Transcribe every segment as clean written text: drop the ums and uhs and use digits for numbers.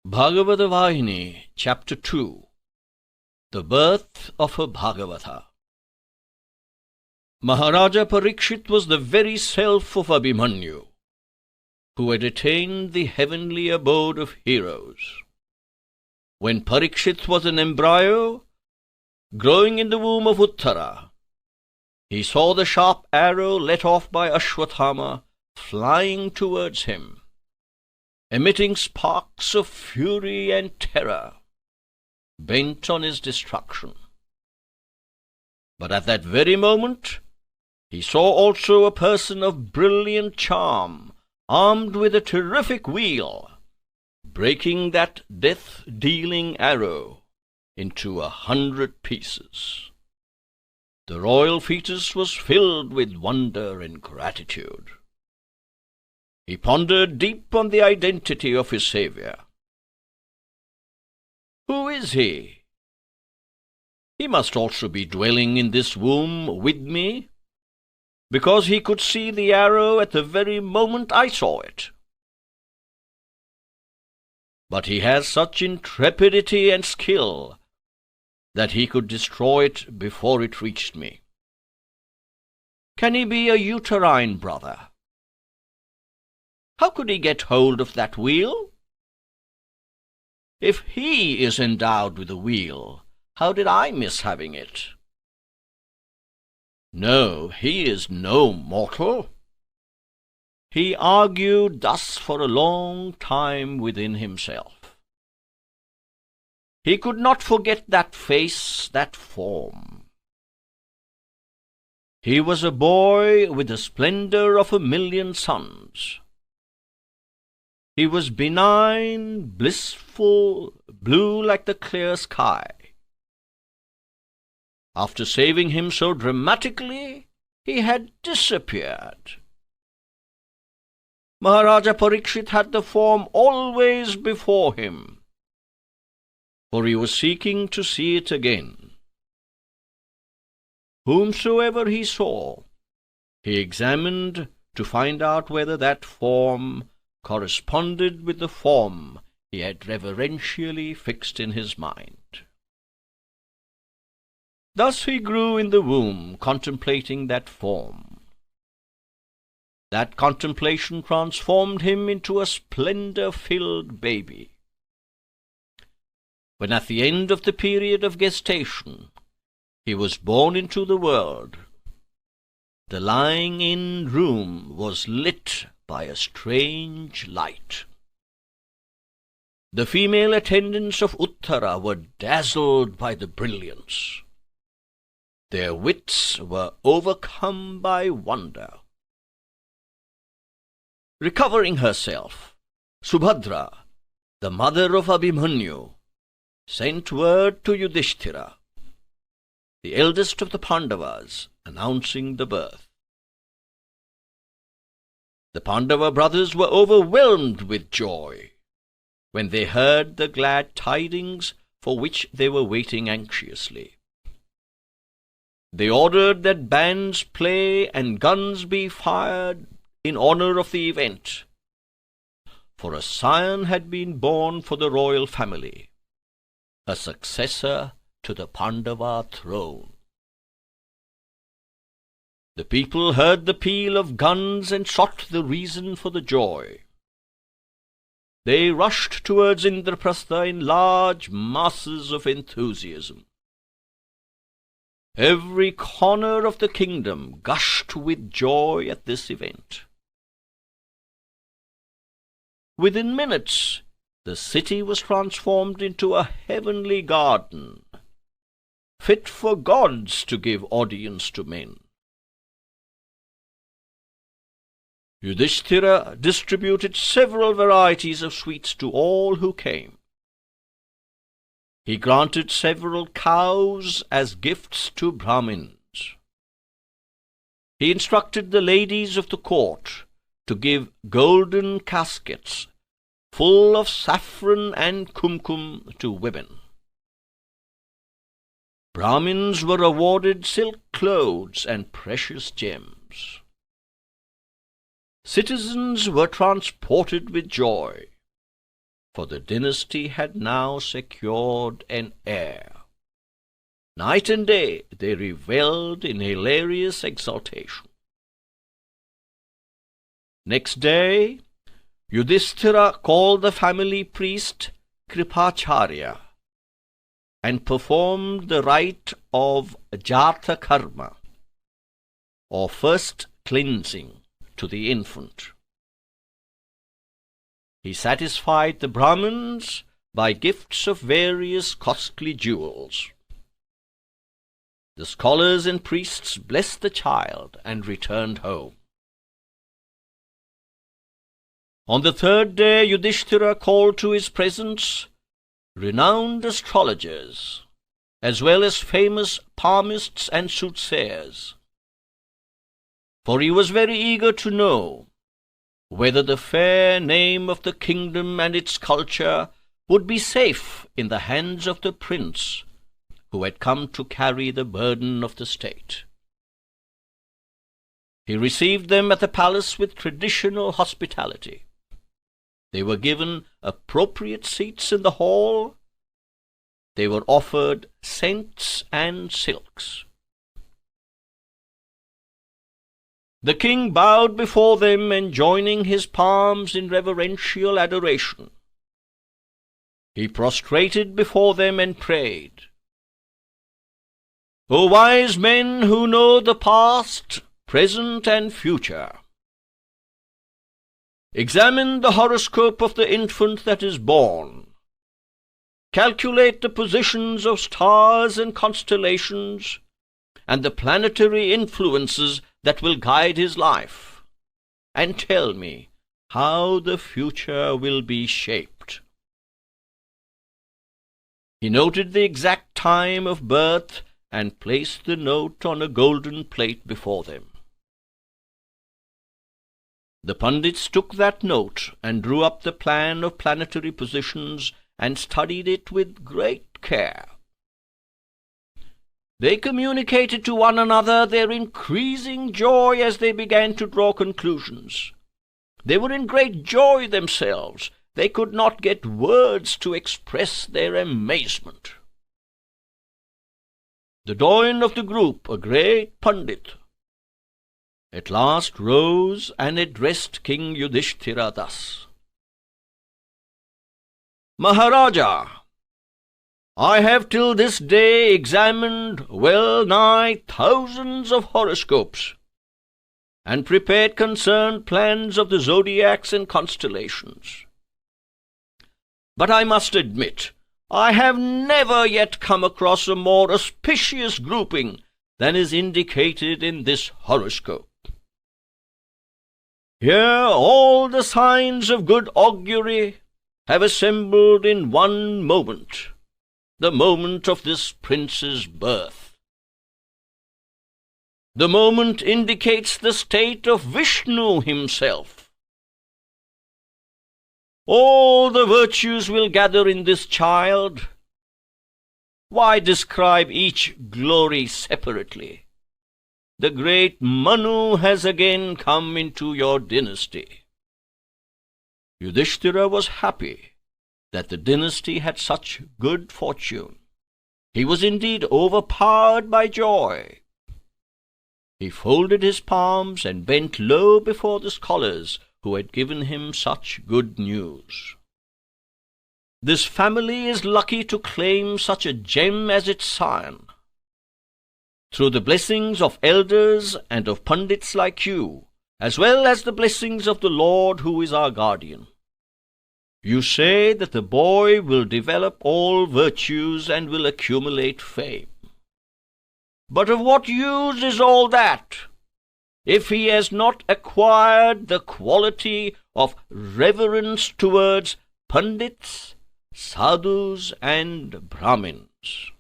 Bhagawatha Vahini, Chapter 2. The Birth of a Bhagawatha. Maharaja Parikshit was the very self of Abhimanyu, who had attained the heavenly abode of heroes. When Parikshit was an embryo, growing in the womb of Uttara, he saw the sharp arrow let off by Ashwathama flying towards him, emitting sparks of fury and terror, bent on his destruction. But at that very moment he saw also a person of brilliant charm, armed with a terrific wheel, breaking that death-dealing arrow into 100 pieces. The royal fetus was filled with wonder and gratitude. He pondered deep on the identity of his saviour. Who is he? He must also be dwelling in this womb with me, because he could see the arrow at the very moment I saw it. But he has such intrepidity and skill that he could destroy it before it reached me. Can he be a uterine brother? How could he get hold of that wheel? If he is endowed with a wheel, how did I miss having it? No, he is no mortal. He argued thus for a long time within himself. He could not forget that face, that form. He was a boy with the splendor of 1,000,000 suns. He was benign, blissful, blue like the clear sky. After saving him so dramatically, he had disappeared. Maharaja Parikshit had the form always before him, for he was seeking to see it again. Whomsoever he saw, he examined to find out whether that form corresponded with the form he had reverentially fixed in his mind. Thus he grew in the womb, contemplating that form. That contemplation transformed him into a splendor-filled baby. When at the end of the period of gestation he was born into the world, the lying-in room was lit by a strange light. The female attendants of Uttara were dazzled by the brilliance. Their wits were overcome by wonder. Recovering herself, Subhadra, the mother of Abhimanyu, sent word to Yudhishthira, the eldest of the Pandavas, announcing the birth. The Pandava brothers were overwhelmed with joy when they heard the glad tidings for which they were waiting anxiously. They ordered that bands play and guns be fired in honor of the event, for a scion had been born for the royal family, a successor to the Pandava throne. The people heard the peal of guns and sought the reason for the joy. They rushed towards Indraprastha in large masses of enthusiasm. Every corner of the kingdom gushed with joy at this event. Within minutes, the city was transformed into a heavenly garden, fit for gods to give audience to men. Yudhishthira distributed several varieties of sweets to all who came. He granted several cows as gifts to Brahmins. He instructed the ladies of the court to give golden caskets full of saffron and kumkum to women. Brahmins were awarded silk clothes and precious gems. Citizens were transported with joy. for the dynasty had now secured an heir. Night and day they revelled in hilarious exultation. Next day, Yudhishthira called the family priest Kripacharya and performed the rite of Jata Karma, or first cleansing, to the infant. He satisfied the Brahmins by gifts of various costly jewels. The scholars and priests blessed the child and returned home. On the third day Yudhishthira called to his presence renowned astrologers, as well as famous palmists and soothsayers, for he was very eager to know whether the fair name of the kingdom and its culture would be safe in the hands of the prince who had come to carry the burden of the state. He received them at the palace with traditional hospitality. They were given appropriate seats in the hall. They were offered scents and silks. The king bowed before them, and joining his palms in reverential adoration, he prostrated before them and prayed, "O wise men who know the past, present, and future, examine the horoscope of the infant that is born. Calculate the positions of stars and constellations, and the planetary influences that will guide his life, and tell me how the future will be shaped." He noted the exact time of birth and placed the note on a golden plate before them. The pundits took that note and drew up the plan of planetary positions and studied it with great care. They communicated to one another their increasing joy as they began to draw conclusions. They were in great joy themselves. They could not get words to express their amazement. The doyen of the group, a great pundit, at last rose and addressed King Yudhishthira thus: "Maharaja, I have till this day examined well nigh thousands of horoscopes, and prepared concerned plans of the zodiacs and constellations. But I must admit, I have never yet come across a more auspicious grouping than is indicated in this horoscope. Here all the signs of good augury have assembled in one moment, the moment of this prince's birth. The moment indicates the state of Vishnu himself. All the virtues will gather in this child. Why describe each glory separately? The great Manu has again come into your dynasty." Yudhishthira was happy that the dynasty had such good fortune. He was indeed overpowered by joy. He folded his palms and bent low before the scholars who had given him such good news. This family is lucky to claim such a gem as its scion. Through the blessings of elders and of pundits like you, as well as the blessings of the Lord who is our guardian, you say that the boy will develop all virtues and will accumulate fame. But of what use is all that, if he has not acquired the quality of reverence towards pundits, sadhus, and Brahmins?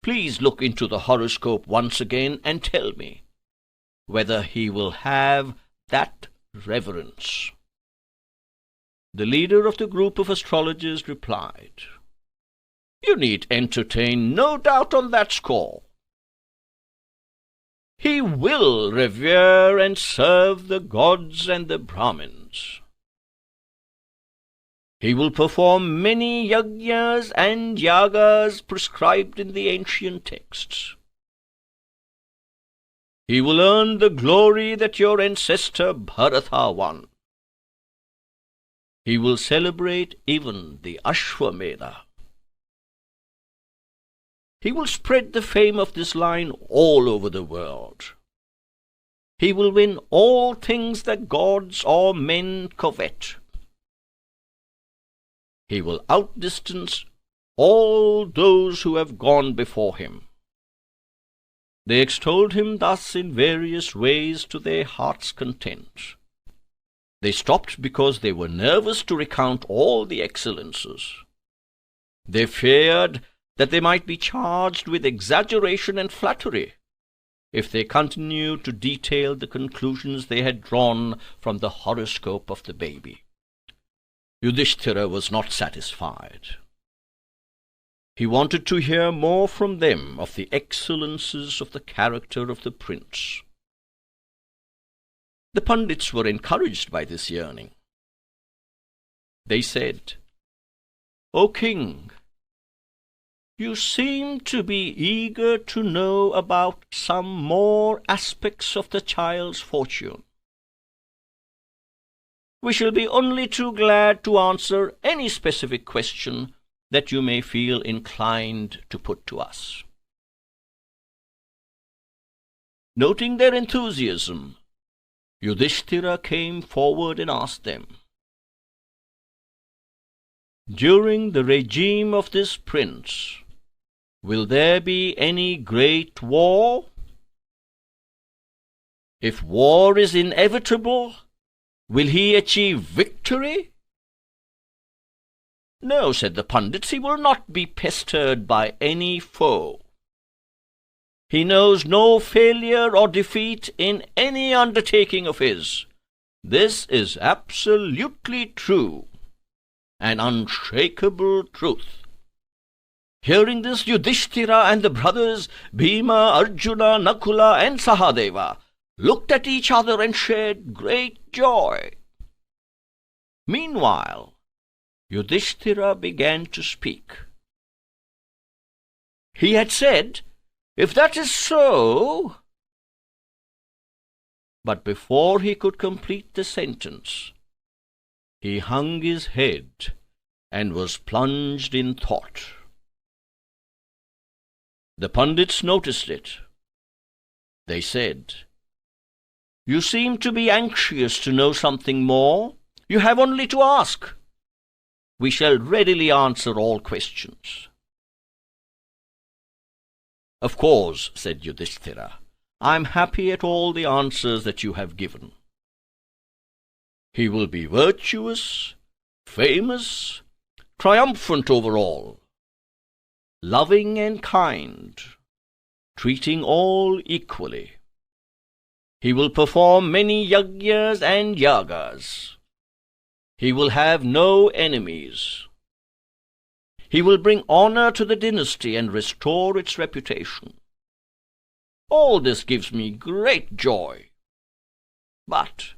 Please look into the horoscope once again and tell me whether he will have that reverence." The leader of the group of astrologers replied, "You need entertain no doubt on that score. He will revere and serve the gods and the Brahmins." He will perform many yajnas and yagas prescribed in the ancient texts. He will earn the glory that your ancestor Bharata won. He will celebrate even the Ashwamedha. He will spread the fame of this line all over the world. He will win all things that gods or men covet. He will outdistance all those who have gone before him. They extolled him thus in various ways to their heart's content. They stopped because they were nervous to recount all the excellences. They feared that they might be charged with exaggeration and flattery if they continued to detail the conclusions they had drawn from the horoscope of the baby. Yudhishthira was not satisfied. He wanted to hear more from them of the excellences of the character of the prince. The Pandits were encouraged by this yearning. They said, "O king, you seem to be eager to know about some more aspects of the child's fortune. We shall be only too glad to answer any specific question that you may feel inclined to put to us." Noting their enthusiasm, Yudhishthira came forward and asked them, "During the regime of this prince, will there be any great war? If war is inevitable, will he achieve victory?" "No," said the Pandits, "he will not be pestered by any foe. He knows no failure or defeat in any undertaking of his. This is absolutely true, an unshakable truth." Hearing this, Yudhishthira and the brothers Bhima, Arjuna, Nakula, and Sahadeva looked at each other and shared great joy. Meanwhile, Yudhishthira began to speak. He had said, "If that is so—" But before he could complete the sentence, he hung his head and was plunged in thought. The Pandits noticed it. They said, "You seem to be anxious to know something more. You have only to ask. We shall readily answer all questions." "Of course," said Yudhishthira, "I am happy at all the answers that you have given. He will be virtuous, famous, triumphant over all, loving and kind, treating all equally. He will perform many yajnas and yagas. He will have no enemies. He will bring honor to the dynasty and restore its reputation. All this gives me great joy. But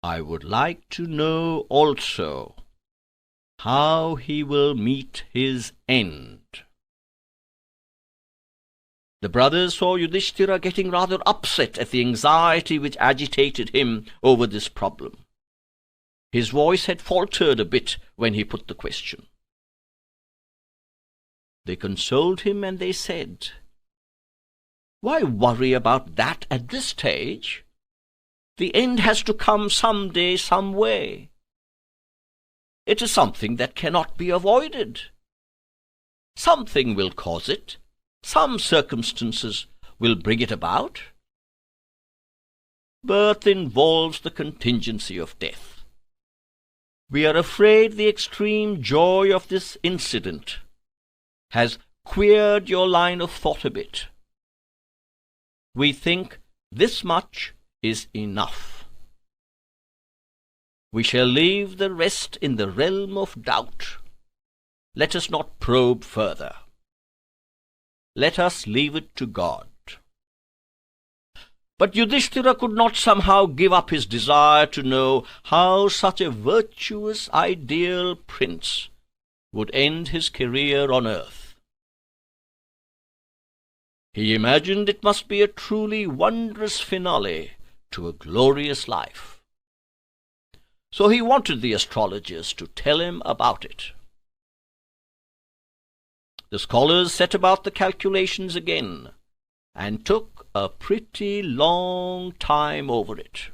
I would like to know also how he will meet his end." The brothers saw Yudhishthira getting rather upset at the anxiety which agitated him over this problem. His voice had faltered a bit when he put the question. They consoled him and they said, "Why worry about that at this stage? The end has to come some day, some way. It is something that cannot be avoided. Something will cause it. Some circumstances will bring it about. Birth involves the contingency of death. We are afraid the extreme joy of this incident has queered your line of thought a bit. We think this much is enough. We shall leave the rest in the realm of doubt. Let us not probe further. Let us leave it to God." But Yudhishthira could not somehow give up his desire to know how such a virtuous, ideal prince would end his career on earth. He imagined it must be a truly wondrous finale to a glorious life. So he wanted the astrologers to tell him about it. The scholars set about the calculations again, and took a pretty long time over it.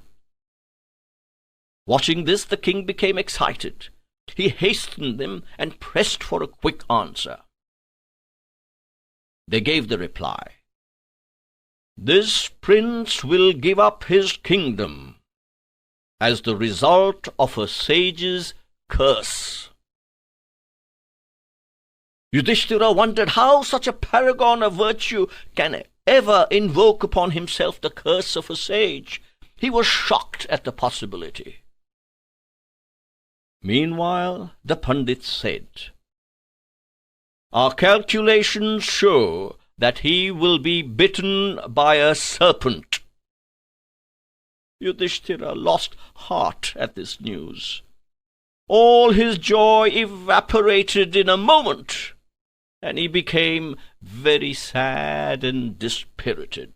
Watching this, the king became excited. He hastened them and pressed for a quick answer. They gave the reply, "This prince will give up his kingdom as the result of a sage's curse." Yudhishthira wondered how such a paragon of virtue can ever invoke upon himself the curse of a sage. He was shocked at the possibility. Meanwhile, the pundits said, "Our calculations show that he will be bitten by a serpent." Yudhishthira lost heart at this news. All his joy evaporated in a moment, and he became very sad and dispirited.